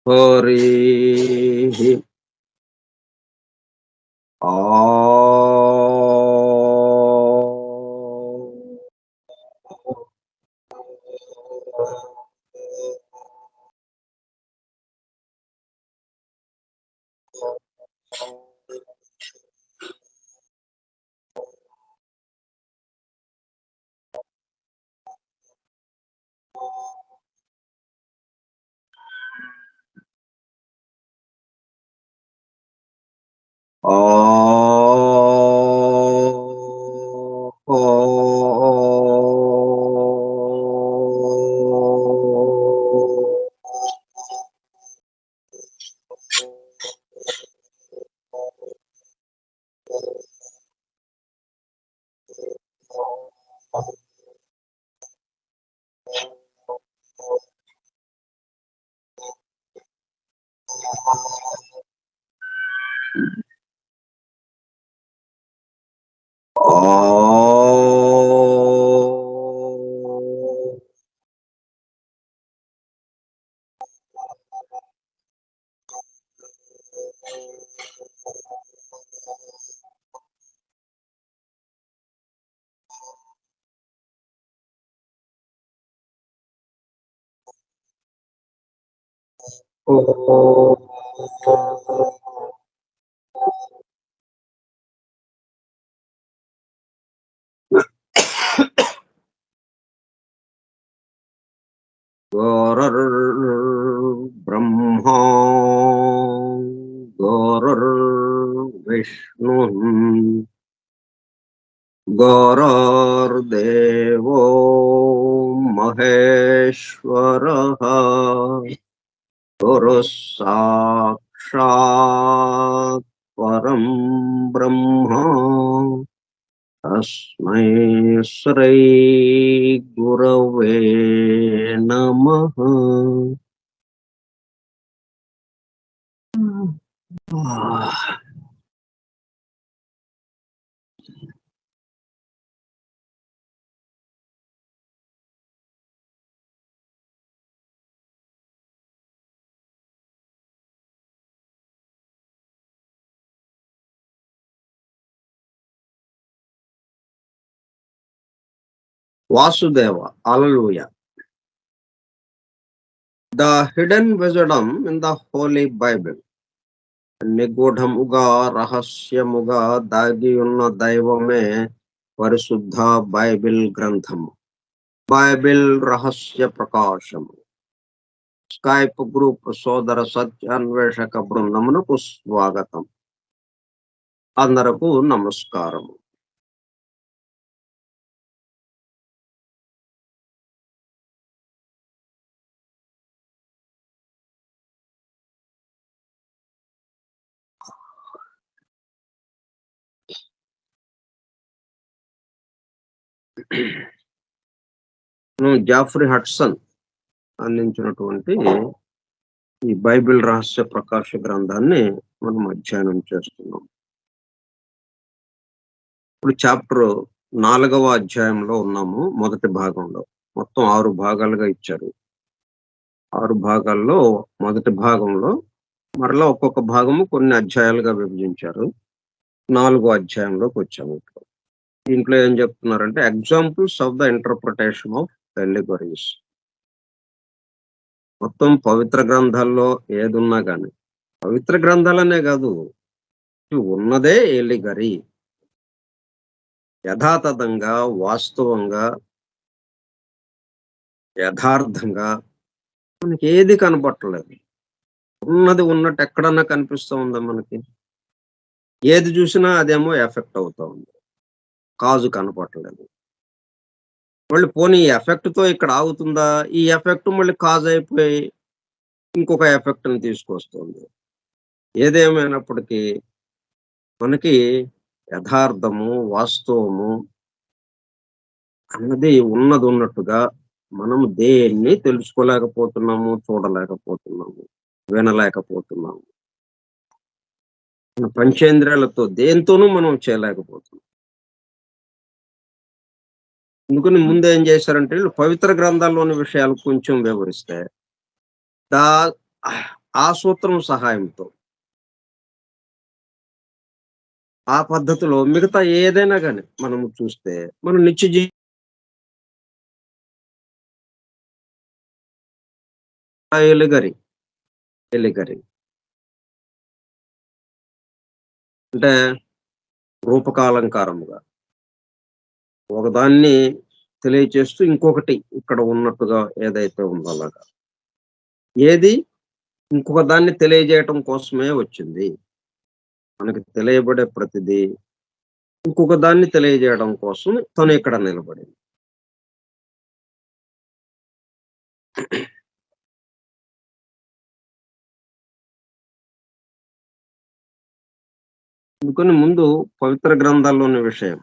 హరిః గురుర్బ్రహ్మా గురుర్విష్ణుః గురుర్దేవో మహేశ్వరః గురుః సాక్షాత్ పరం బ్రహ్మ తస్మై శ్రీ గురవే నమః. వాసుదేవ, హల్లెలూయా. The hidden wisdom in the Holy Bible. నిగూఢముగా రహస్యముగా దాగి ఉన్న దైవమే పరిశుద్ధ బైబిల్ గ్రంథము. బైబిల్ రహస్య ప్రకాశము. స్కైప్ గ్రూప్ సోదర సత్య అన్వేషక బృందమునకు స్వాగతం. అందరకు నమస్కారము. జాఫ్రీ హడ్సన్ అందించినటువంటి ఈ బైబిల్ రహస్య ప్రకాశ గ్రంథాన్ని మనం అధ్యయనం చేస్తున్నాం. ఇప్పుడు చాప్టర్ 4వ అధ్యాయంలో ఉన్నాము. మొదటి భాగంలో మొత్తం 6 భాగాలుగా ఇచ్చారు. 6 భాగాల్లో మొదటి భాగంలో మరలా ఒక్కొక్క భాగము కొన్ని అధ్యాయాలుగా విభజించారు. 4వ అధ్యాయంలోకి వచ్చాము. దీంట్లో ఏం చెప్తున్నారంటే examples of the interpretation of allegories. మొత్తం పవిత్ర గ్రంథాల్లో ఏదున్నా కానీ, పవిత్ర గ్రంథాలనే కాదు, ఉన్నదే ఎలిగరీ. యథాతథంగా, వాస్తవంగా, యథార్థంగా మనకి ఏది కనపట్టలేదు. ఉన్నది ఉన్నట్టు ఎక్కడన్నా కనిపిస్తూ ఉందా మనకి? ఏది చూసినా అదేమో ఎఫెక్ట్ అవుతా ఉంది, కాజు కనపట్టలేదు. మళ్ళీ పోనీ ఈ ఎఫెక్ట్ తో ఇక్కడ ఆగుతుందా? ఈ ఎఫెక్ట్ మళ్ళీ కాజ్ అయిపోయి ఇంకొక ఎఫెక్ట్ ని తీసుకొస్తుంది. ఏదేమైనప్పటికీ మనకి యథార్థము, వాస్తవము అన్నది ఉన్నది ఉన్నట్టుగా మనం దేన్ని తెలుసుకోలేకపోతున్నాము, చూడలేకపోతున్నాము, వినలేకపోతున్నాము. మన పంచేంద్రియాలతో దేంతోనూ మనం చేయలేకపోతున్నాం. అందుకని ముందు ఏం చేశారంటే పవిత్ర గ్రంథాల్లోని విషయాలు కొంచెం వివరిస్తే ఆ సూత్రం సహాయంతో, ఆ పద్ధతిలో మిగతా ఏదైనా గాని మనము చూస్తే మనం నిత్య ఎలుగరి, ఎలిగరి అంటే రూపకాలంకారముగా ఒకదాన్ని తెలియచేస్తూ ఇంకొకటి ఇక్కడ ఉన్నట్టుగా ఏదైతే ఉందో అలాగా. ఏది ఇంకొక దాన్ని తెలియజేయటం కోసమే వచ్చింది. మనకి తెలియబడే ప్రతిదీ ఇంకొక దాన్ని తెలియజేయడం కోసం తను ఇక్కడ నిలబడింది. అందుకని ముందు పవిత్ర గ్రంథాల్లోని విషయం,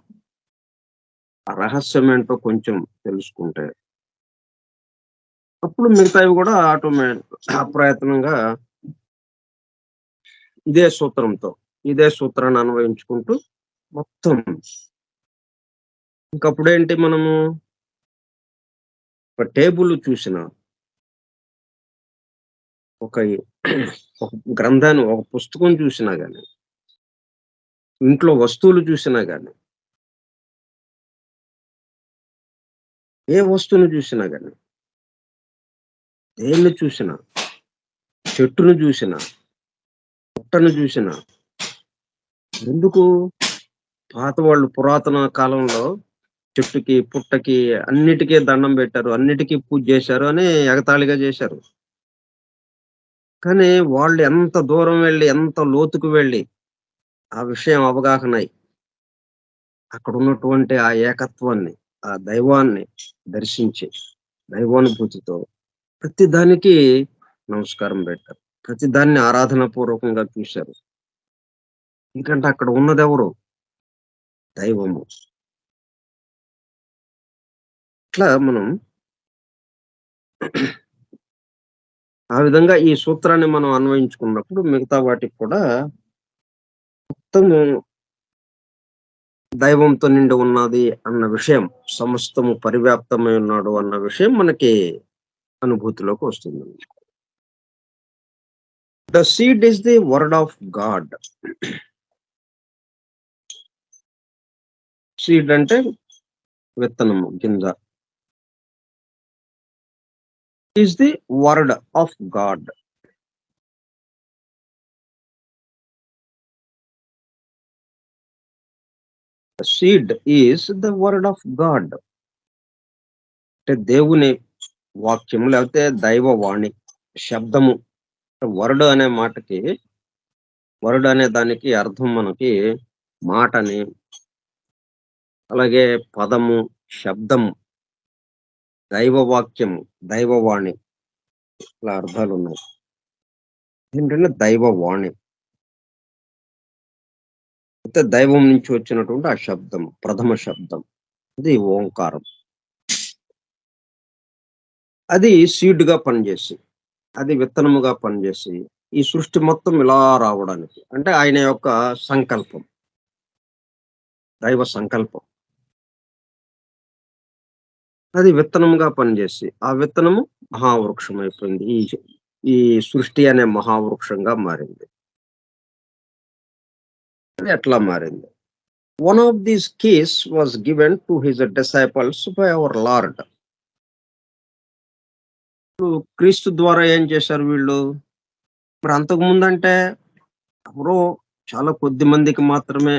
ఆ రహస్యమేంటో కొంచెం తెలుసుకుంటే, అప్పుడు మిగతావి గూడా అప్రయత్నంగా ఇదే సూత్రంతో, ఇదే సూత్రాన్ని అన్వయించుకుంటూ మొత్తం ఇంకప్పుడేంటి మనము ఒక టేబుల్ చూసినా, ఒక ఒక గ్రంథాన్ని, ఒక పుస్తకం చూసినా గాని, ఇంట్లో వస్తువులు చూసినా గాని, ఏ వస్తువుని చూసినా గాని, దేన్ని చూసినా, చెట్టును చూసినా, పుట్టను చూసినా, ఎందుకు పాత వాళ్ళు పురాతన కాలంలో చెట్టుకి, పుట్టకి అన్నిటికి దండం పెట్టారు. అన్నిటికి పూజ చేశారు అని ఎగతాళిగా చేశారు. కానీ వాళ్ళు ఎంత దూరం వెళ్లి, ఎంత లోతుకు వెళ్లి ఆ విషయం అవగాహనై అక్కడున్నటువంటి ఆ ఏకత్వాన్ని, ఆ దైవాన్ని దర్శించి, దైవానుభూతితో ప్రతి దానికి నమస్కారం పెట్టారు. ప్రతి దాన్ని ఆరాధన పూర్వకంగా చూశారు. ఎందుకంటే అక్కడ ఉన్నదెవరు? దైవము. ఇట్లా మనం ఆ విధంగా ఈ సూత్రాన్ని మనం అన్వయించుకున్నప్పుడు మిగతా వాటికి కూడా మొత్తము దైవంతో నిండి ఉన్నది అన్న విషయం, సమస్తము పరివ్యాప్తమై ఉన్నాడు అన్న విషయం మనకి అనుభూతిలోకి వస్తుంది. The seed is the word of God. Seed అంటే విత్తనము, గింజ. Is the word of God. Seed is the word of God. అంటే దేవుని వాక్యము లేకపోతే దైవవాణి, శబ్దము. వర్డ్ అనే మాటకి, వర్డ్ అనే దానికి అర్థం మనకి మాటని, అలాగే పదము, శబ్దము, దైవవాక్యము, దైవవాణి, ఇలా అర్థాలున్నాయి. ఏంటంటే దైవవాణి. అయితే దైవం నుంచి వచ్చినటువంటి ఆ శబ్దం, ప్రథమ శబ్దం. అది ఓంకారం. అది సీడ్‌గా పనిచేసి, అది విత్తనముగా పనిచేసి, ఈ సృష్టి మొత్తం ఇలా రావడానికి అంటే ఆయన యొక్క సంకల్పం, దైవ సంకల్పం. అది విత్తనముగా పనిచేసి, ఆ విత్తనము మహావృక్షం అయిపోయింది. ఈ సృష్టి అనే మహావృక్షంగా మారింది. అది ఎట్లా మారింది? One of these keys was given to his disciples by our Lord. ఇప్పుడు క్రీస్తు ద్వారా ఏం చేశారు వీళ్ళు? మరి అంతకుముందంటే ఎవరో చాలా కొద్ది మందికి మాత్రమే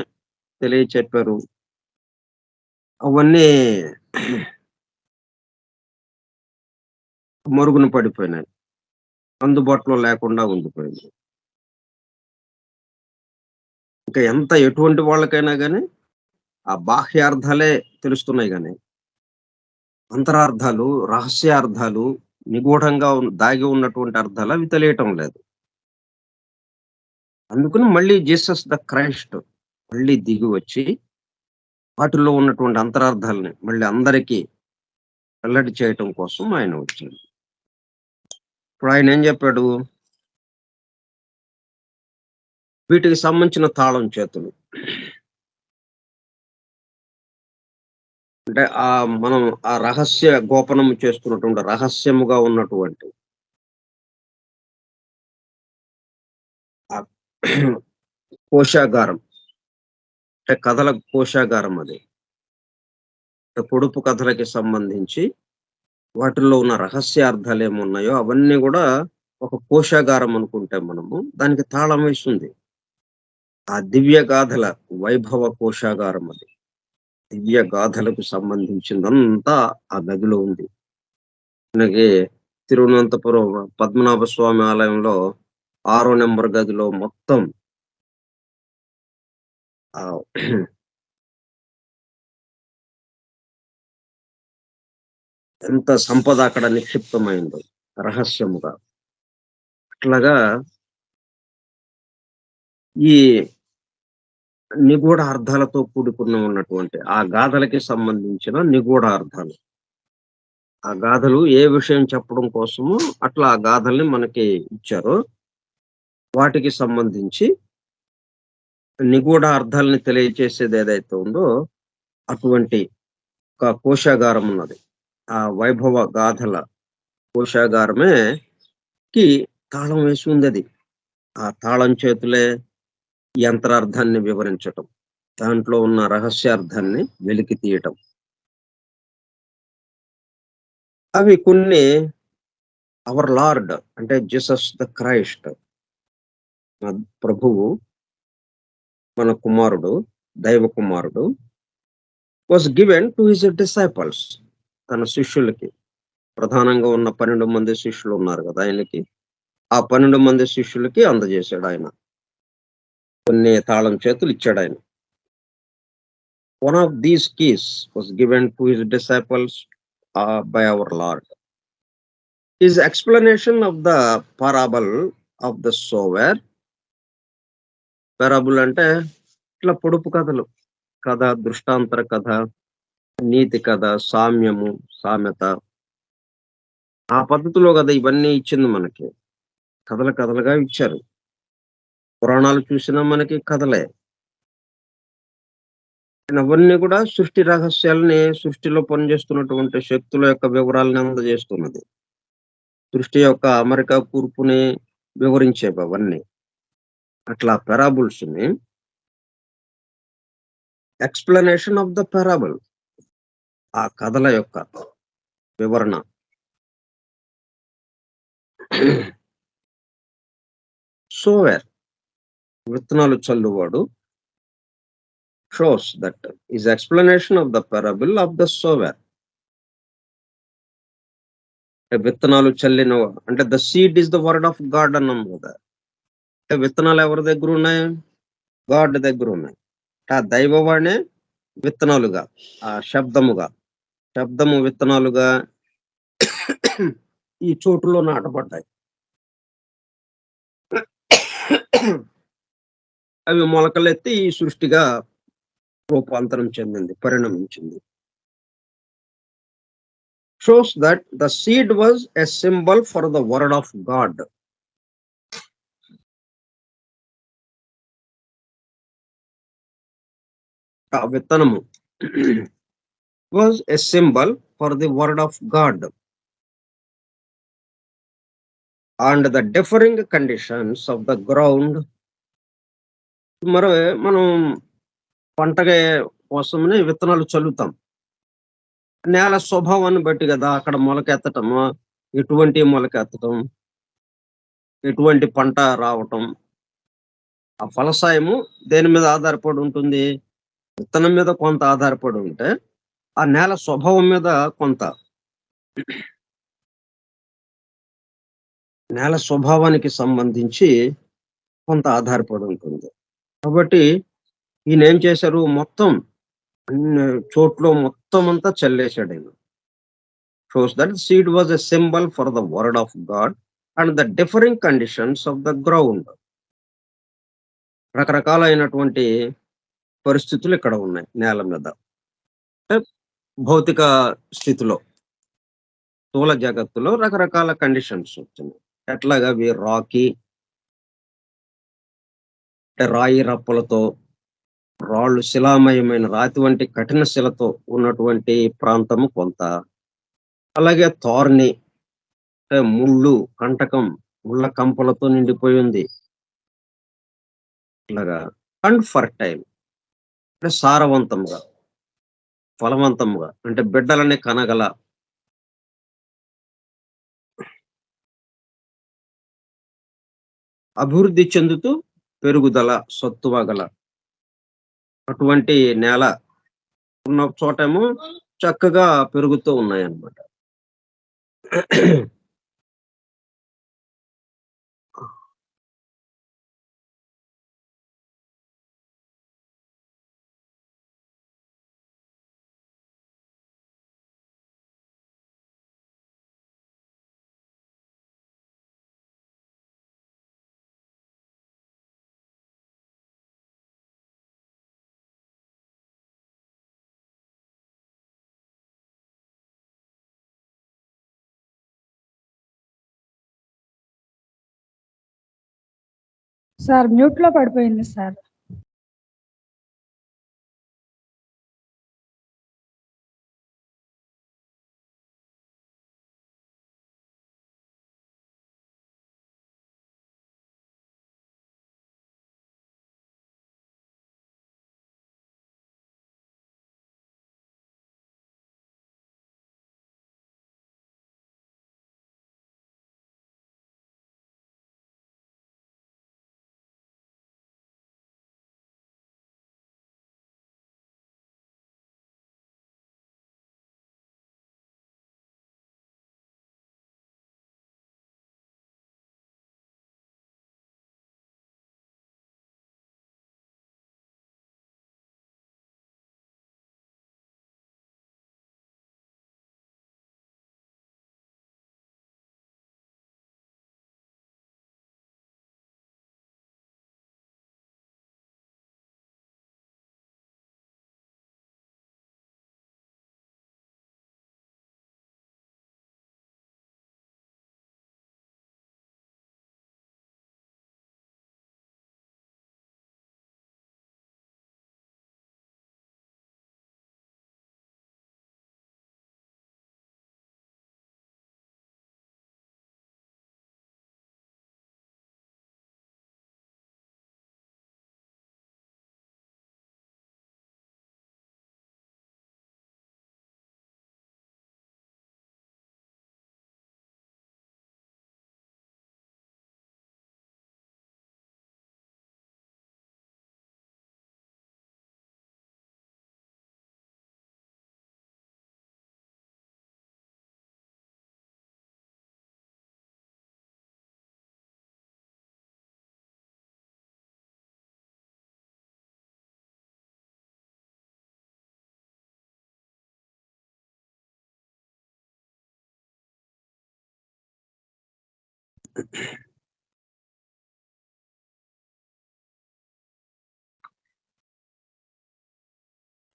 తెలియచెప్పారు. అవన్నీ మరుగున పడిపోయినాయి. అందుబాటులో లేకుండా ఉండిపోయింది. ఇంకా ఎటువంటి వాళ్ళకైనా గాని ఆ బాహ్యార్థాలే తెలుస్తున్నాయి గాని, అంతరార్థాలు, రహస్యార్థాలు, నిగూఢంగా దాగి ఉన్నటువంటి అర్థాలు అవి తెలియటం లేదు. అందుకని మళ్ళీ జీసస్ ద క్రైస్ట్ మళ్ళీ దిగి వచ్చి వాటిల్లో ఉన్నటువంటి అంతరార్థాలని మళ్ళీ అందరికీ వెల్లడి చేయటం కోసం ఆయన వచ్చాడు. ఇప్పుడు ఆయన ఏం చెప్పాడు? వీటికి సంబంధించిన తాళం చేతులు. అంటే మనం ఆ రహస్య గోపనం చేస్తున్నటువంటి రహస్యముగా ఉన్నటువంటి కోశాగారం. అంటే కథల కోశాగారం అది. పొడుపు కథలకి సంబంధించి వాటిల్లో ఉన్న రహస్యార్థాలేమున్నాయో అవన్నీ గూడా ఒక కోశాగారం అనుకుంటే మనము, దానికి తాళం వేసుంది. ఆ దివ్య గాథల వైభవ కోశాగారం అది. దివ్య గాథలకు సంబంధించిందంతా ఆ గదిలో ఉంది. మనకి తిరువనంతపురం పద్మనాభ స్వామి ఆలయంలో 6 నంబర్ గదిలో మొత్తం ఆహ్, ఎంత సంపద అక్కడ నిక్షిప్తమైందో రహస్యముగా. అట్లాగా ఈ నిగూఢ అర్థాలతో కూడుకున్న ఉన్నటువంటి ఆ గాథలకి సంబంధించిన నిగూఢ అర్థాలు. ఆ గాథలు ఏ విషయం చెప్పడం కోసమో అట్లా ఆ గాథల్ని మనకి ఇచ్చారో, వాటికి సంబంధించి నిగూఢ అర్థాలని తెలియచేసేది ఏదైతే ఉందో, అటువంటి ఒక కోశాగారం ఉన్నది. ఆ వైభవ గాథల కోశాగారమే కి తాళం వేసి ఉందది. ఆ తాళం చేతులే యంత్రార్థాన్ని వివరించటం. దాంట్లో ఉన్న రహస్యార్థాన్ని వెలికి తీయటం. అవి కొన్ని అవర్ లార్డ్ అంటే జీసస్ ద క్రైస్ట్ ప్రభువు, మన కుమారుడు, దైవ కుమారుడు was given to his disciples. తన శిష్యులకి, ప్రధానంగా ఉన్న 12 మంది శిష్యులు ఉన్నారు గదా ఆయనకి. ఆ 12 మంది శిష్యులకి అందజేశాడాయన. కొన్ని తాళం చేతులు ఇచ్చాడాయన. One of these keys was given to his disciples by our Lord. His explanation of the parable of the sower. Parable అంటే ఇట్లా పొడుపు కథలు. కథ, దృష్టాంతర కథ, నీతి కథ, సామ్యము, సామెత. ఆ పద్ధతిలో గదా ఇవన్నీ ఇచ్చింది మనకి. కథలు కథలుగా ఇచ్చారు. పురాణాలు చూసినా మనకి కథలే. అవన్నీ కూడా సృష్టి రహస్యాల్ని, సృష్టిలో పనిచేస్తున్నటువంటి శక్తుల యొక్క వివరాలను అందజేస్తున్నది. సృష్టి యొక్క అమరిక, కూర్పుని వివరించేవన్నీ. అట్లా పారాబుల్స్‌ని ఎక్స్‌ప్లనేషన్ ఆఫ్ ద పారాబుల్, ఆ కథల యొక్క వివరణ. సోవర్, విత్తనాలు చల్లువాడు. Shows that is explanation of the parable of the sower. విత్తనాలు చల్లిన అంటే the seed is the word of God అన్నాం కదా. విత్తనాలు ఎవరి దగ్గర ఉన్నాయి? గాడ్ దగ్గర ఉన్నాయి. ఆ దైవవాణే విత్తనాలుగా, ఆ శబ్దముగా, శబ్దము విత్తనాలుగా ఈ చోటులో నాటబడ్డాయి. అవి మొలకలెత్తి ఈ సృష్టిగా రూపాంతరం చెందింది, పరిణమించింది. Shows that the seed was a symbol for the word of God. ఆ విత్తనము was a symbol for the word of God and the differing conditions of the ground. మరి మనం పంటగా కోసమని విత్తనాలు చల్లుతాం. నేల స్వభావాన్ని బట్టి కదా అక్కడ మొలకెత్తటము, ఎటువంటి మొలకెత్తటం, ఎటువంటి పంట రావటం. ఆ ఫలసాయము దేని మీద ఆధారపడి ఉంటుంది? విత్తనం మీద కొంత ఆధారపడి ఉంటే, ఆ నేల స్వభావం మీద కొంత. నేల స్వభావానికి సంబంధించి కొంత ఆధారపడి ఉంటుంది. కాబట్టి ఈయనేం చేశారు? మొత్తం అన్ని చోట్ల మొత్తం అంతా చల్లేసాడాయన. Shows that seed was a symbol for the word of God and the differing conditions of the ground. రకరకాలైనటువంటి పరిస్థితులు ఇక్కడ ఉన్నాయి నేల మీద. భౌతిక స్థితిలో, స్థూల జగత్తులో రకరకాల కండిషన్స్ వచ్చినాయి. ఎట్లాగా అవి రాకీ, అంటే రాయి రప్పలతో, రాళ్ళు శిలామయమైన రాతి వంటి కఠిన శిలతో ఉన్నటువంటి ప్రాంతము కొంత. అలాగే థార్ని అంటే ముళ్ళు, కంటకం, ముళ్ళ కంపలతో నిండిపోయి ఉంది. ఇట్లాగా అండ్ ఫర్టైల్ అంటే సారవంతంగా, ఫలవంతంగా అంటే బిడ్డలని కనగల, అభివృద్ధి చెందుతూ పెరుగుదల, సత్తువ గల అటువంటి నేల ఉన్న చోటేమో చక్కగా పెరుగుతూ ఉన్నాయన్నమాట. సార్ మ్యూట్లో పడిపోయింది సార్.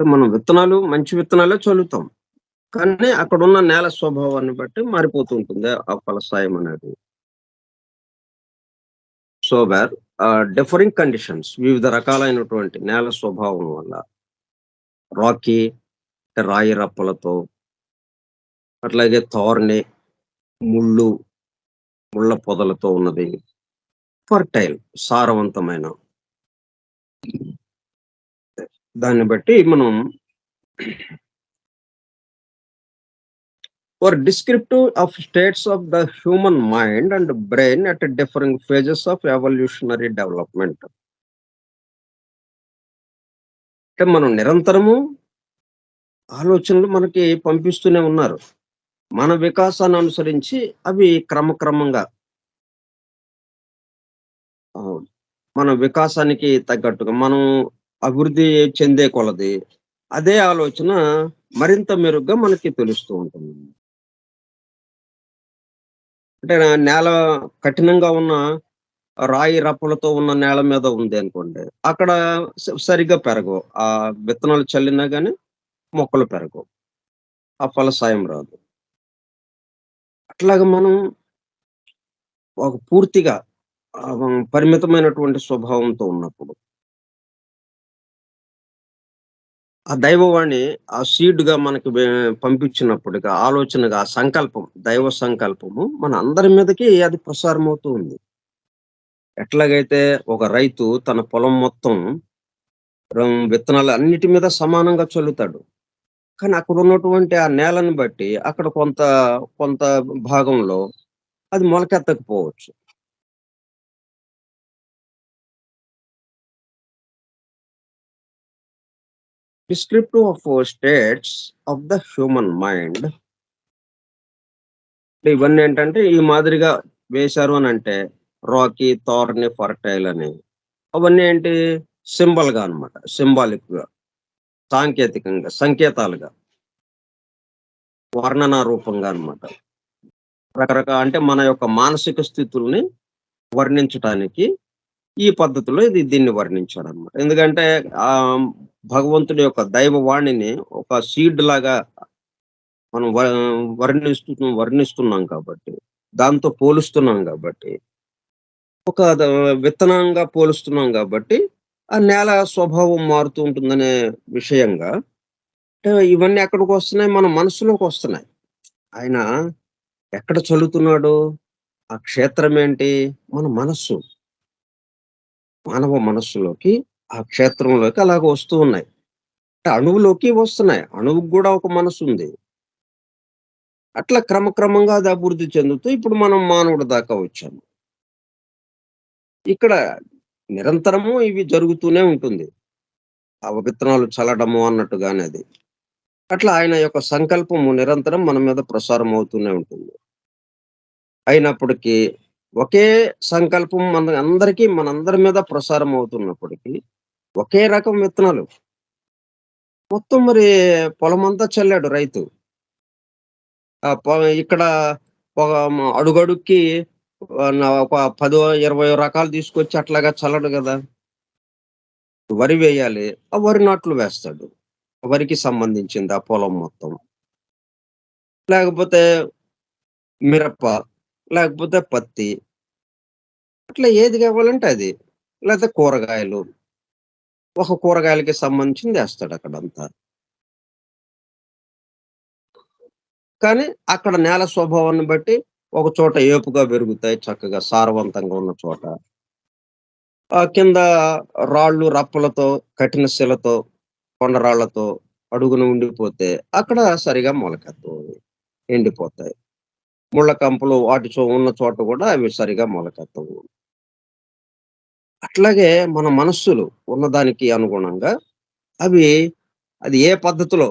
మనం విత్తనాలు మంచి విత్తనాలే చల్లుతాం. కానీ అక్కడున్న నేల స్వభావాన్ని బట్టి మారిపోతూ ఉంటుంది ఆ ఫలసాయం అనేది. సో వేర్ డిఫరింగ్ కండిషన్స్ వివిధ రకాలైనటువంటి నేల స్వభావం వల్ల రాకీ రాయి రప్పలతో, అట్లాగే థార్ని ముళ్ళు, ముళ్ళ పొదలతో ఉన్నది. ఫర్టైల్ సారవంతమైన దాన్ని బట్టి మనం or descriptive of states of the human mind and brain at different phases of evolutionary development. అంటే మనం నిరంతరము ఆలోచనలు మనకి పంపిస్తూనే ఉన్నారు. మన వికాసాన్ని అనుసరించి అవి క్రమక్రమంగా మన వికాసానికి తగ్గట్టుగా మనం అభివృద్ధి చెందే కొలది అదే ఆలోచన మరింత మెరుగ్గా మనకి తెలుస్తూ ఉంటుంది. అంటే నేల కఠినంగా ఉన్న రాయి రప్పలతో ఉన్న నేల మీద ఉంది అనుకోండి. అక్కడ సరిగ్గా పెరగవు. ఆ విత్తనాలు చల్లినా గాని మొక్కలు పెరగవు. ఆ ఫలసాయం రాదు. అట్లాగా మనం ఒక పూర్తిగా పరిమితమైనటువంటి స్వభావంతో ఉన్నప్పుడు ఆ దైవవాణి ఆ సీడ్‌గా మనకి పంపించినప్పుడుగా ఆలోచనగా ఆ సంకల్పం, దైవ సంకల్పము మన అందరి మీదకి అది ప్రసారమవుతూ ఉంది. ఎట్లాగైతే ఒక రైతు తన పొలం మొత్తం విత్తనాలు అన్నిటి మీద సమానంగా చల్లుతాడు. కానీ అక్కడ ఉన్నటువంటి ఆ నేలను బట్టి అక్కడ కొంత కొంత భాగంలో అది మొలకెత్తకపోవచ్చు. Descriptive of states of the human mind. ఇవన్నీ ఏంటంటే ఈ మాదిరిగా వేశారు అని అంటే రాకీ, థార్ని, ఫర్టైల్ అని. అవన్నీ ఏంటి సింబల్‌గా అన్నమాట. సింబాలిక్‌గా, సాంకేతికంగా, సంకేతాలుగా, వర్ణనా రూపంగా అన్నమాట. అంటే మన యొక్క మానసిక స్థితుల్ని వర్ణించటానికి ఈ పద్ధతిలో దీన్ని వర్ణించాడన్నమాట. ఎందుకంటే భగవంతుడి యొక్క దైవ వాణిని ఒక సీడ్ లాగా మనం వర్ణిస్తున్నాం కాబట్టి, దాంతో పోలుస్తున్నాం కాబట్టి, ఒక విత్తనంగా పోలుస్తున్నాం కాబట్టి, ఆ నేల స్వభావం మారుతూ ఉంటుందనే విషయంగా ఇవన్నీ ఎక్కడికొస్తున్నాయి? మన మనసులోకొస్తున్నాయి. ఆయన ఎక్కడ చల్లుతున్నాడు? ఆ క్షేత్రం ఏంటి? మన మనస్సు. మానవ మనస్సులోకి, ఆ క్షేత్రంలోకి అలాగ వస్తూ ఉన్నాయి. అంటే అణువులోకి వస్తున్నాయి. అణువుకి గూడా ఒక మనసుంది. అట్లా క్రమక్రమంగా అది అభివృద్ధి చెందుతూ ఇప్పుడు మనం మానవుడి దాకా వచ్చాము. ఇక్కడ నిరంతరము ఇవి జరుగుతూనే ఉంటుంది. ఆ విత్తనాలు చల్లడము అన్నట్టుగానే అది. అట్లా ఆయన యొక్క సంకల్పము నిరంతరం మన మీద ప్రసారం అవుతూనే ఉంటుంది. అయినప్పటికీ ఒకే సంకల్పం మనందరి మీద ప్రసారం అవుతున్నప్పటికీ, ఒకే రకం విత్తనాలు. మొత్తం మరి పొలమంతా చల్లాడు రైతు. ఆ! ఇక్కడ ఒక అడుగడుక్కి ఒక 10, 20 రకాలు తీసుకొచ్చి అట్లాగా చల్లడు గదా! వరి వేయాలి. ఆ వరి నాట్లు వేస్తాడు. వరికి సంబంధించింది ఆ పొలం మొత్తం. లేకపోతే మిరప, లేకపోతే పత్తి. అట్లా ఏది కావాలంటే అది. లేతే కూరగాయలు. ఒక కూరగాయలకి సంబంధించింది ఏస్తాడక్కడంతా. కానీ అక్కడ నేల స్వభావాన్ని బట్టి ఒక చోట ఏపుగా పెరుగుతాయి చక్కగా సారవంతంగా ఉన్న చోట. కింద రాళ్ళు, రప్పలతో, కఠిన శిలతో, కొండరాళ్ళతో అడుగున ఉండిపోతే అక్కడ సరిగా మొలకెత్తవు. ఎండిపోతాయి. ముళ్ళ కంపలు వాటి ఉన్న చోట గూడా అవి సరిగా మొలకెత్తవు. అట్లాగే మన మనస్సులు ఉన్నదానికి అనుగుణంగా అవి అది ఏ పద్ధతిలో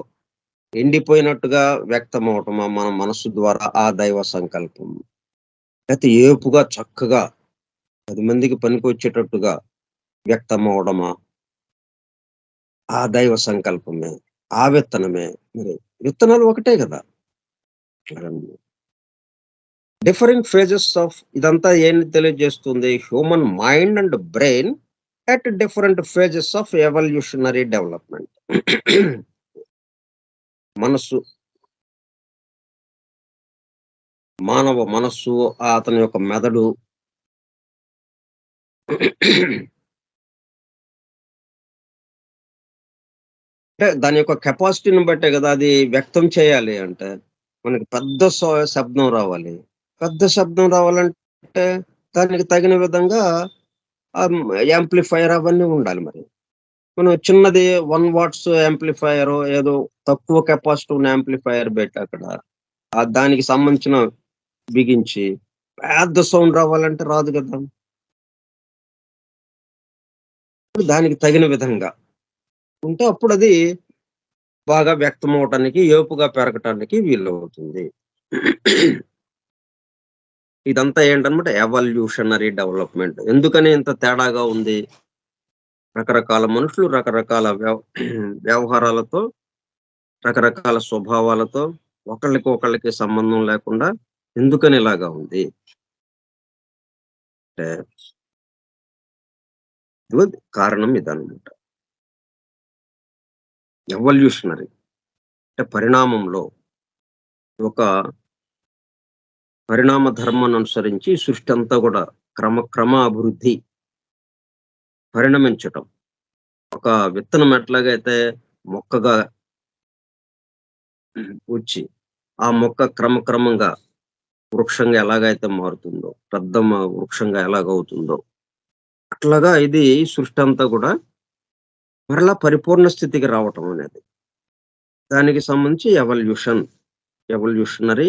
ఎండిపోయినట్టుగా వ్యక్తమవటమా మన మనస్సు ద్వారా ఆ దైవ సంకల్పం. లేతే ఏపుగా చక్కగా 10 మందికి పనికొచ్చేటట్టుగా వ్యక్తమవ్వడమా ఆ దైవ సంకల్పమే. ఆ విత్తనమే. మరి విత్తనాలు ఒకటే గదా! డిఫరెంట్ ఫేజెస్ ఆఫ్ ఇదంతా ఏంటి తెలియజేస్తుంది? Human mind and brain at different phases of evolutionary development. మనస్సు, మానవ మనస్సు, అతని యొక్క మెదడు అంటే దాని యొక్క కెపాసిటీని బట్టే గదా! అది వ్యక్తం చేయాలి అంటే. మనకి పెద్ద శబ్దం రావాలి. పెద్ద శబ్దం రావాలంటే దానికి తగిన విధంగా యాంప్లిఫైయర్ అవన్నీ ఉండాలి మరి. మనం చిన్నది 1 వాట్స్ యాంప్లిఫైయరో ఏదో తక్కువ కెపాసిటీ ఉన్న యాంప్లిఫైయర్ పెట్టి అక్కడ దానికి సంబంధించిన బిగించి పెద్ద సౌండ్ రావాలంటే రాదు గదా! దానికి తగిన విధంగా ఉంటే అప్పుడది బాగా వ్యక్తమవ్వటానికి, ఏపుగా పెరగటానికి వీలవుతుంది. ఇదంతా ఏంటన్నమాట ఎవల్యూషనరీ డెవలప్‌మెంట్. ఎందుకని ఇంత తేడాగా ఉంది? రకరకాల మనుషులు రకరకాల వ్యవహారాలతో, రకరకాల స్వభావాలతో ఒకళ్ళకి సంబంధం లేకుండా ఎందుకని ఇలాగా ఉంది? అంటే కారణం ఇదన్నమాట. ఎవల్యూషనరీ అంటే పరిణామంలో ఒక పరిణామ ధర్మాన్ని అనుసరించి సృష్టి అంతా గూడా క్రమ అభివృద్ధి, పరిణమించటం. ఒక విత్తనం ఎట్లాగైతే మొక్కగా వచ్చి, ఆ మొక్క క్రమంగా వృక్షంగా ఎలాగైతే మారుతుందో, పెద్ద వృక్షంగా ఎలాగవుతుందో, అట్లాగా ఇది సృష్టి అంతా కూడా మరలా పరిపూర్ణ స్థితికి రావటం అనేది. దానికి సంబంధించి ఎవల్యూషనరీ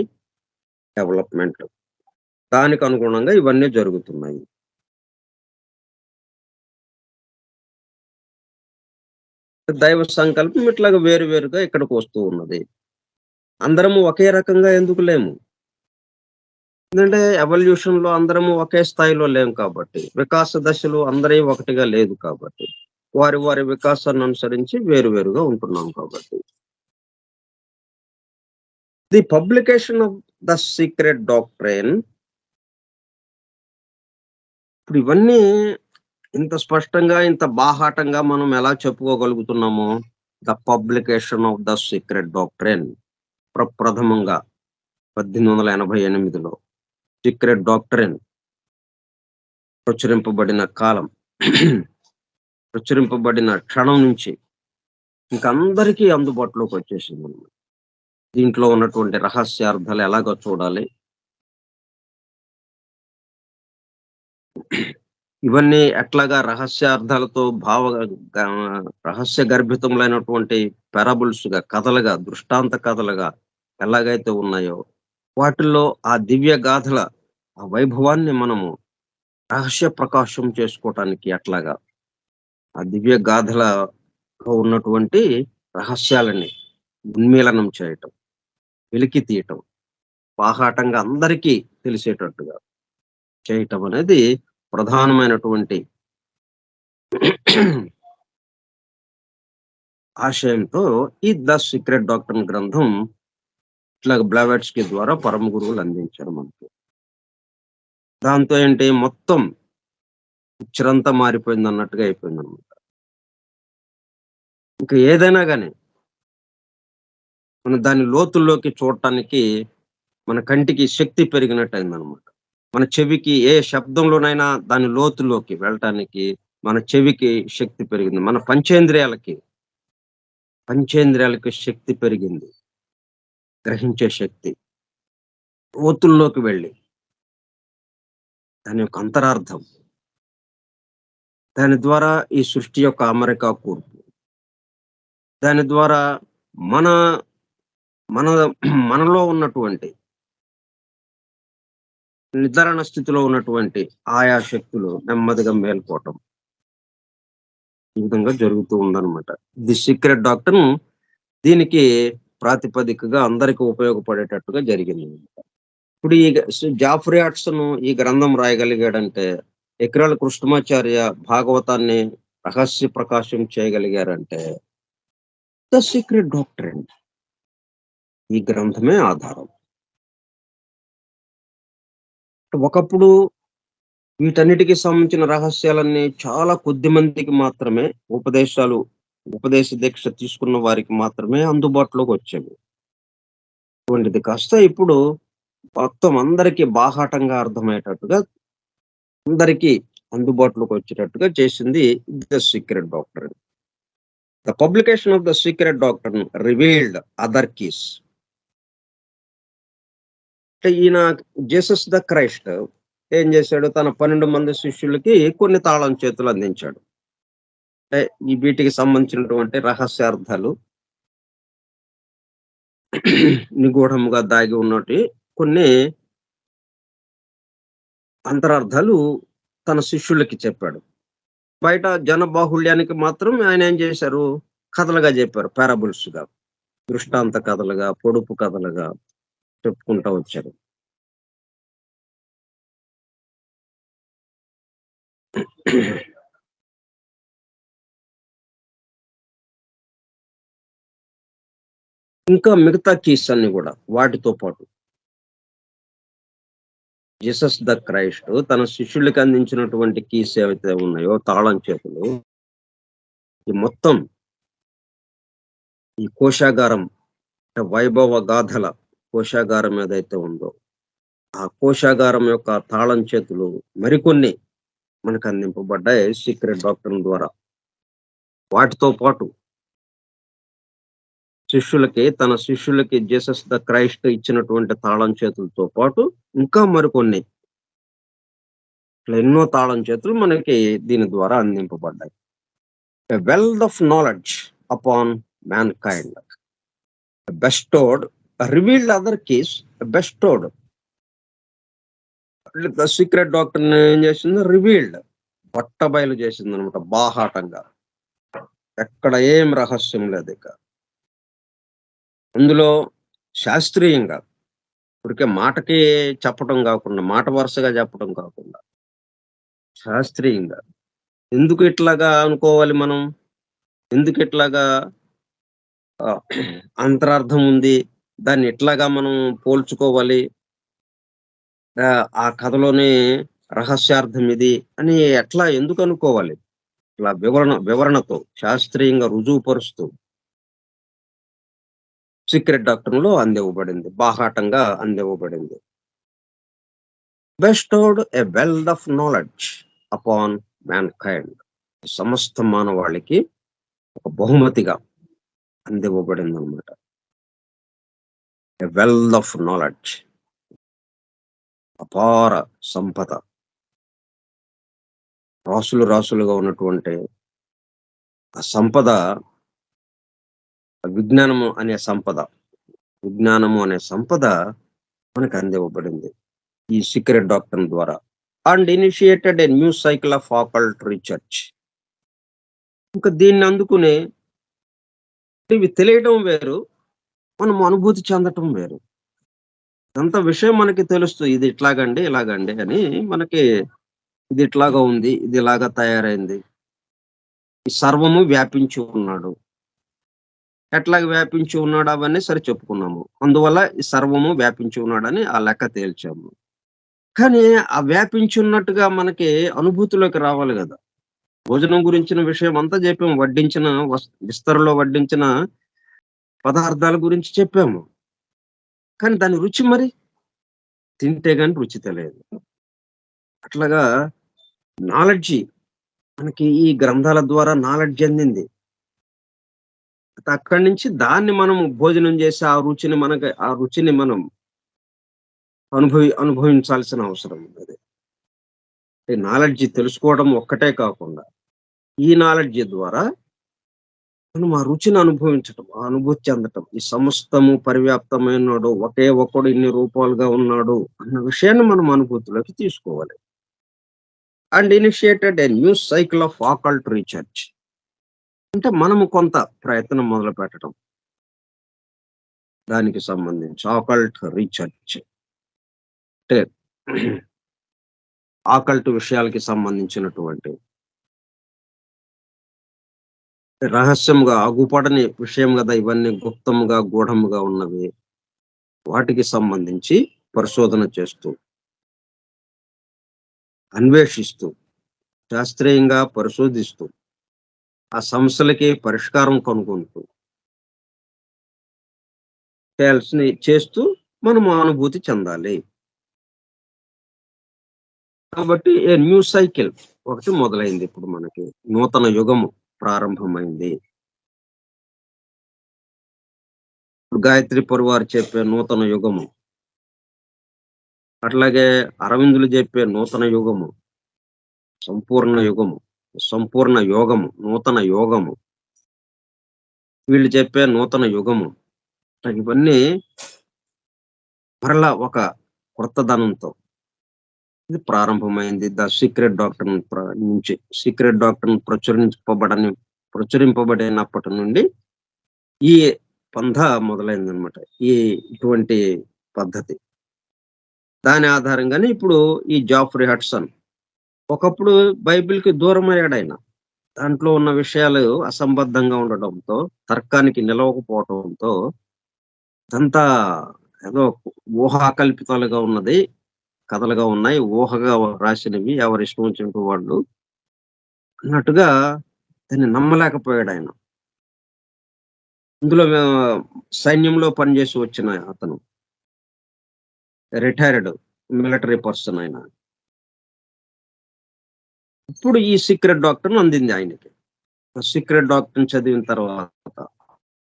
డెవలప్‌మెంట్. దానికి అనుగుణంగా ఇవన్నీ జరుగుతున్నాయి. దైవ సంకల్పం ఇట్లాగా వేరు వేరుగా ఇక్కడికి వస్తూ ఉన్నది. అందరము ఒకే రకంగా ఎందుకు లేము. ఎందుకంటే ఎవల్యూషన్‌లో అందరము ఒకే స్థాయిలో లేము కాబట్టి. వికాస దశలు అందరియి ఒకటిగా లేదు కాబట్టి. వారి వారి వికాసాన్ని అనుసరించి వేరు వేరుగా ఉంటున్నాం కాబట్టి. The publication of the Secret Doctrine ఇప్పుడు ఇవన్నీ ఇంత స్పష్టంగా, ఇంత బాహాటంగా మనం ఎలా చెప్పుకోగలుగుతున్నాము? The publication of the Secret Doctrine ప్రప్రథమంగా 1888లో సీక్రెట్ డాక్ట్రైన్ ప్రచురింపబడిన కాలం. ప్రచురింపబడిన క్షణం నుంచి ఇంక అందరికీ అందుబాటులోకి వచ్చేసిందన్నమాట. దీంట్లో ఉన్నటువంటి రహస్యార్థాలు ఎలాగో చూడాలి. ఇవన్నీ ఎట్లాగా రహస్యార్థాలతో రహస్య గర్భితములైనటువంటి పారాబుల్స్‌గా, కథలుగా, దృష్టాంత కథలుగా ఎలాగైతే ఉన్నాయో, వాటిల్లో ఆ దివ్య గాథల ఆ వైభవాన్ని మనము రహస్య ప్రకాశం చేసుకోవటానికి ఎట్లాగా, ఆ దివ్య గాథలలో ఉన్నటువంటి రహస్యాలని ఉన్మీలనం చేయటం, వెలికి తీయటం, బాహాటంగా అందరికీ తెలిసేటట్టుగా చేయటం అనేది ప్రధానమైనటువంటి ఆశయంతో ఈ ద సీక్రెట్ డాక్ట్రిన్ గ్రంథం ఇట్లాగ బ్లావెట్స్కీ ద్వారా పరమ గురువులు అందించారు మనకి. దాంతో ఏంటి మొత్తం పిక్చరంతా మారిపోయింది అన్నట్టుగా అయిపోయిందన్నమాట. ఇంకా ఏదైనా గాని మనం దాని లోతుల్లోకి చూడటానికి మన కంటికి శక్తి పెరిగినట్టయిందన్నమాట. మన చెవికి ఏ శబ్దంలోనైనా దాని లోతులోకి వెళ్ళటానికి మన చెవికి శక్తి పెరిగింది. మన పంచేంద్రియాలకి శక్తి పెరిగింది. గ్రహించే శక్తి. లోతుల్లోకి వెళ్ళి దాని యొక్క అంతరార్థం. దాని ద్వారా ఈ సృష్టి యొక్క అమరిక కూర్పు. దాని ద్వారా మన మన మనలో ఉన్నటువంటి నిర్ధారణ స్థితిలో ఉన్నటువంటి ఆయా శక్తులు నెమ్మదిగా మేల్కోవటం. ఈ విధంగా జరుగుతూ ఉందన్నమాట. ది సీక్రెట్ డాక్ట్రిన్ దీనికి ప్రాతిపదికగా అందరికి ఉపయోగపడేటట్టుగా జరిగింది. ఇప్పుడు ఈ జాఫ్రీ హడ్సన్ ఈ గ్రంథం రాయగలిగాడంటే, ఎకరాల కృష్ణమాచార్య భాగవతాన్ని రహస్య ప్రకాశం చేయగలిగారంటే, ద సీక్రెట్ డాక్ట్రిన్ ఈ గ్రంథమే ఆధారం. ఒకప్పుడు వీటన్నిటికి సంబంధించిన రహస్యాలన్నీ చాలా కొద్ది మందికి మాత్రమే ఉపదేశ దీక్ష తీసుకున్న వారికి మాత్రమే అందుబాటులోకి వచ్చేవి. అటువంటిది కాస్త ఇప్పుడు మొత్తం అందరికీ బాహాటంగా అర్థమయ్యేటట్టుగా, అందరికీ అందుబాటులోకి వచ్చేటట్టుగా చేసింది the secret doctrine. The publication of the secret doctrine revealed other keys. అంటే ఈయన జీసస్ ద క్రైస్ట్ ఏం చేశాడు? తన 12 మంది శిష్యులకి కొన్ని తాళం చేతులు అందించాడు. అంటే ఈ వీటికి సంబంధించినటువంటి రహస్యార్థాలు నిగూఢముగా దాగి ఉన్నటి కొన్ని అంతరార్థాలు తన శిష్యులకి చెప్పాడు. బయట జనబాహుళ్యానికి మాత్రం ఆయన ఏం చేశారు? కథలుగా చెప్పారు. పారాబుల్స్‌గా, దృష్టాంత కథలుగా, పొడుపు కథలుగా చెప్పుకుంటా వచ్చారు. ఇంకా మిగతా కీస్ అన్ని కూడా వాటితో పాటు జీసస్ ద క్రైస్ట్ తన శిష్యులకి అందించినటువంటి కీస్ ఏవైతే ఉన్నాయో, తాళం చేతులు, ఈ మొత్తం ఈ కోశాగారం వైభవ గాథల కోశాగారం ఏదైతే ఉందో, ఆ కోశాగారం యొక్క తాళం చేతులు మరికొన్ని మనకు అందింపబడ్డాయి సీక్రెట్ డాక్ట్రిన్ ద్వారా. వాటితో పాటు తన శిష్యులకి జీసస్ ద క్రైస్ట్ ఇచ్చినటువంటి తాళం చేతులతో పాటు ఇంకా మరికొన్ని ఇట్లా ఎన్నో తాళం చేతులు మనకి దీని ద్వారా అందింపబడ్డాయి. A wealth of knowledge upon mankind bestowed, revealed other keys, bestowed. The Secret Doctrine ఏం చేసింది? రివీల్డ్, పట్టబయలు చేసింది అనమాట, బాహాటంగా. ఎక్కడ ఏం రహస్యం లేదు ఇక అందులో. శాస్త్రీయంగా ఇప్పటికే మాటకి చెప్పడం కాకుండా, మాట వరుసగా చెప్పడం కాకుండా, శాస్త్రీయంగా ఎందుకు ఇట్లాగా అనుకోవాలి మనం, ఎందుకు ఇట్లాగా అంతరార్థం ఉంది, దాన్ని ఎట్లాగా మనం పోల్చుకోవాలి, ఆ కథలోని రహస్యార్థం ఇది అని ఎట్లా ఎందుకు అనుకోవాలి, ఇట్లా వివరణతో శాస్త్రీయంగా రుజువుపరుస్తూ సీక్రెట్ డాక్టర్లో అందివ్వబడింది, బాహాటంగా అందివ్వబడింది. Bestowed a wealth of knowledge upon mankind, సమస్త మానవాళికి ఒక బహుమతిగా అందివ్వబడింది అనమాట. ఎ వెల్త్ ఆఫ్ నాలెడ్జ్, అపార సంపద, రాసులు రాసులుగా ఉన్నటువంటి ఆ సంపద, విజ్ఞానము అనే సంపద, విజ్ఞానము అనే సంపద మనకు అందివ్వబడింది ఈ సీక్రెట్ డాక్టర్ ద్వారా. And initiated a new cycle of occult research. ఇంకా దీన్ని అందుకునే ఇవి తెలియడం వేరు, మనం అనుభూతి చెందటం వేరు. అంత విషయం మనకి తెలుస్తుంది, ఇది ఇట్లాగండి ఇలాగండి అని మనకి, ఇది ఇట్లాగా ఉంది, ఇది ఇలాగా తయారైంది, ఈ సర్వము వ్యాపించి ఉన్నాడు, ఎట్లాగ వ్యాపించి ఉన్నాడు అవన్నీ సరి చెప్పుకున్నాము. అందువల్ల ఈ సర్వము వ్యాపించి ఉన్నాడని ఆ లెక్క తేల్చాము. కానీ ఆ వ్యాపించి ఉన్నట్టుగా మనకి అనుభూతిలోకి రావాలి కదా. భోజనం గురించిన విషయం అంతా చెప్పాము, వడ్డించిన విస్తరలో వడ్డించిన పదార్థాల గురించి చెప్పాము. కానీ దాని రుచి మరి తింటే గాని రుచి తెలియదు. అట్లాగా నాలెడ్జి మనకి ఈ గ్రంథాల ద్వారా నాలెడ్జ్ అందింది. అక్కడి నుంచి దాన్ని మనం భోజనం చేసి ఆ రుచిని మనం అనుభవించాల్సిన అవసరం ఉంది. నాలెడ్జి తెలుసుకోవడం ఒక్కటే కాకుండా, ఈ నాలెడ్జి ద్వారా మనం ఆ రుచిని అనుభవించటం, ఆ అనుభూతి చెందటం, ఈ సమస్తము పరివ్యాప్తమైనడు, ఒకే ఒక్కడు ఇన్ని రూపాలుగా ఉన్నాడు అన్న విషయాన్ని మనం అనుభూతిలోకి తీసుకోవాలి. And initiated a new cycle of occult research, అంటే మనము కొంత ప్రయత్నం మొదలు పెట్టడం దానికి సంబంధించి. ఆకల్ట్ రీసెర్చ్ అంటే ఆకల్ట్ విషయాలకి సంబంధించినటువంటి రహస్యంగా అగుపడని విషయం కదా ఇవన్నీ, గుప్తముగా గూఢముగా ఉన్నవి. వాటికి సంబంధించి పరిశోధన చేస్తూ, అన్వేషిస్తూ, శాస్త్రీయంగా పరిశోధిస్తూ, ఆ సమస్యలకి పరిష్కారం కనుగొంటూ చేస్తూ మనము అనుభూతి చెందాలి. కాబట్టి ఏ న్యూ సైకిల్ ఒకటి మొదలైంది. ఇప్పుడు మనకి నూతన యుగము ప్రారంభమైంది. గాయత్రి పరివారు చెప్పే నూతన యుగము, అట్లాగే అరవిందులు చెప్పే నూతన యుగము, సంపూర్ణ యుగము, సంపూర్ణ యోగము, నూతన యోగము, వీళ్ళు చెప్పే నూతన యుగము, ఇవన్నీ మరలా ఒక కొత్తదనంతో ఇది ప్రారంభమైంది. ద సీక్రెట్ డాక్టర్ నుంచి, సీక్రెట్ డాక్టర్ ప్రచురింపబడినప్పటి నుండి ఈ పంథ మొదలైంది అనమాట, ఇటువంటి పద్ధతి. దాని ఆధారంగానే ఇప్పుడు ఈ జాఫ్రీ హడ్సన్ ఒకప్పుడు బైబిల్కి దూరం అయ్యాడు. ఆయన దాంట్లో ఉన్న విషయాలు అసంబద్ధంగా ఉండటంతో, తర్కానికి నిలవకపోవటంతో, ఇదంతా ఏదో ఊహాకల్పితాలుగా ఉన్నది, కథలుగా ఉన్నాయి, ఊహగా రాసినవి, ఎవరి ఇష్టం వచ్చినట్టు వాళ్ళు అన్నట్టుగా దాన్ని నమ్మలేకపోయాడు ఆయన. ఇందులో సైన్యంలో పనిచేసి వచ్చిన అతను, రిటైర్డ్ మిలిటరీ పర్సన్ ఆయన. ఇప్పుడు ఈ సీక్రెట్ డాక్టర్ అందింది ఆయనకి. సీక్రెట్ డాక్టర్ చదివిన తర్వాత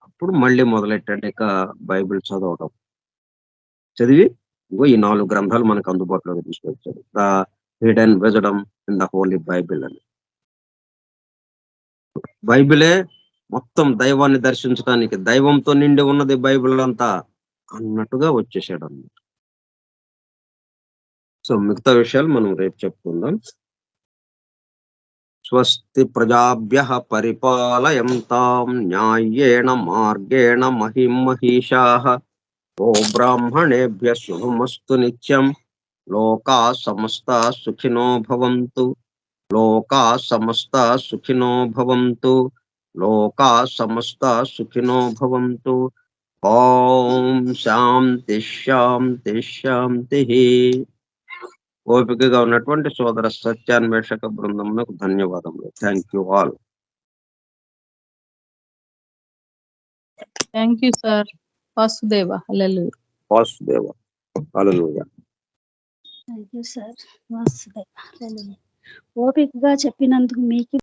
అప్పుడు మళ్ళీ మొదలెట్టాడు ఇక బైబిల్ చదవటం. చదివి ఈ 4 గ్రంథాలు మనకు అందుబాటులోకి తీసుకొచ్చాడు. The hidden wisdom in the Holi Bible అని. బైబిలే మొత్తం దైవాన్ని దర్శించడానికి, దైవంతో నిండి ఉన్నది బైబిల్ అంతా అన్నట్టుగా వచ్చేసాడు అన్నమాట. సో మిగతా విషయాలు మనం రేపు చెప్పుకుందాం. స్వస్తి ప్రజాభ్యః పరిపాలయంతాం న్యాయేణ మార్గేణ మహిం మహిషాః ఓ బ్రాహ్మణేభ్యః శుభమస్తు నిత్యం. లోకా సమస్తా సుఖినో భవంతు. లోకా సమస్తా సుఖినో భవంతు. లోకా సమస్తా సుఖినో భవంతు. ఓం శాంతి శాంతి శాంతి. ఓపికగా ఉన్నటువంటి సోదర సత్యాన్వేషక బృందమునకు ధన్యవాదములు. Thank you all. Thank you sir. Vasudeva. Hallelujah. Vasudeva. Hallelujah. Thank you sir. ఓపికగా చెప్పినందుకు మీకు